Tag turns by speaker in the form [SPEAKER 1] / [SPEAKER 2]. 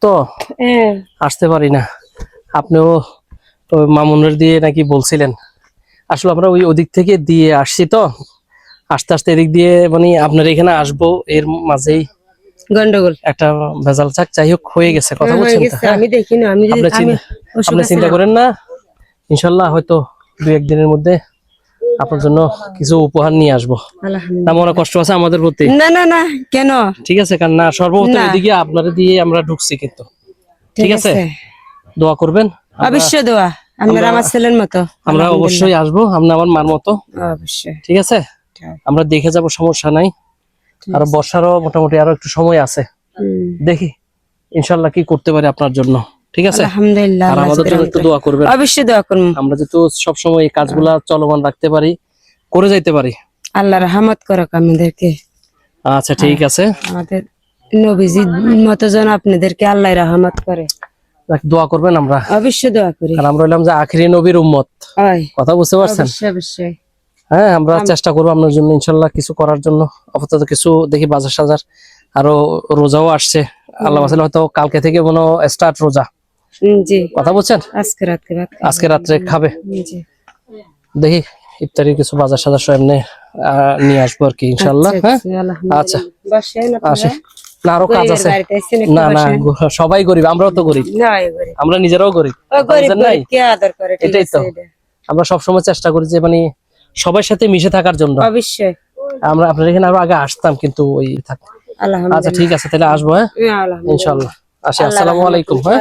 [SPEAKER 1] তো আসতে পারি না। আপনিও মামুনের দিয়ে নাকি বলছিলেন, আসলে আমরা ওদিক থেকে দিয়ে আসছি তো, আস্তে আস্তে এদিক দিয়ে মানে আপনার এখানে আসবো, এর মাঝেই
[SPEAKER 2] গন্ডগোল
[SPEAKER 1] একটা ভেজাল চাক যাই হোক হয়ে গেছে। কথা বলছেন তো?
[SPEAKER 2] আমি দেখি না,
[SPEAKER 1] আপনি চিন্তা করেন না, ইনশাল্লাহ হয়তো 2-1 দিনের মধ্যে আপনার জন্য কিছু উপহার নিয়ে আসবো। না মনে কষ্ট আছে আমাদের প্রতি?
[SPEAKER 2] না না না, কেন?
[SPEAKER 1] ঠিক আছে, কারণ না সর্বপ্রথম এদিকে আপনারা দিয়ে আমরা ঢুকছি, কিন্তু ঠিক আছে দোয়া করবেন।
[SPEAKER 2] অবশ্যই দোয়া, আপনারা আমার ছেলের মতো।
[SPEAKER 1] আমরা অবশ্যই আসবো, আপনি আমার মার মতো।
[SPEAKER 2] অবশ্যই,
[SPEAKER 1] ঠিক আছে, আমরা দেখে যাব, সমস্যা নাই। আর বর্ষারও মোটামুটি আরো একটু সময় আছে, দেখি ইনশাল্লাহ কি করতে পারি আপনার জন্য। ঠিক আছে,
[SPEAKER 2] আলহামদুলিল্লাহ।
[SPEAKER 1] আর আমাদের জন্য একটু দোয়া করবেন।
[SPEAKER 2] অবশ্যই দোয়া করব।
[SPEAKER 1] আমরা যেহেতু সবসময় এই কাজগুলা চলমান রাখতে পারি, করে যাইতে পারি।
[SPEAKER 2] আল্লাহ রহমত করুক আমাদেরকে।
[SPEAKER 1] আচ্ছা ঠিক আছে,
[SPEAKER 2] আমাদের নবীজির মতো যেন আপনাদেরকে আল্লাহ রহমত করে,
[SPEAKER 1] দোয়া করবেন। আমরা
[SPEAKER 2] অবশ্যই দোয়া করি।
[SPEAKER 1] আর আমরা হইলাম যে আখিরি নবীর উম্মত, কথা বুঝতে পারছেন?
[SPEAKER 2] অবশ্যই।
[SPEAKER 1] হ্যাঁ, আমরা চেষ্টা করবো আপনার জন্য ইনশাল্লাহ কিছু করার জন্য। আপাতত কিছু দেখি বাজার সাজার, আরো রোজাও আসছে, আল্লাহ বাসাইলে হয়তো কালকে থেকে মনে স্টার্ট রোজা।
[SPEAKER 2] জি,
[SPEAKER 1] কথা বলছেন? আজকে রাত্রে খাবে। দেখি ইফতারির কিছু বাজার সাজার সব এমনি নিয়ে আসবো আর কি ইনশাল্লাহ। হ্যাঁ আচ্ছা, আসে না, আরো কাজ আছে। না না, সবাই গরিব, আমরাও তো গরিব, আমরা নিজেরাও গরিব। এটাই তো, আমরা সবসময় চেষ্টা করি যে মানে সবার সাথে মিশে থাকার জন্য।
[SPEAKER 2] অবশ্যই
[SPEAKER 1] আমরা আপনার এখানে আরো আগে আসতাম, কিন্তু ওই থাক। আচ্ছা ঠিক আছে, তাহলে আসবো। হ্যাঁ ইনশাল্লাহ, আসি। আসসালামু আলাইকুম। হ্যাঁ।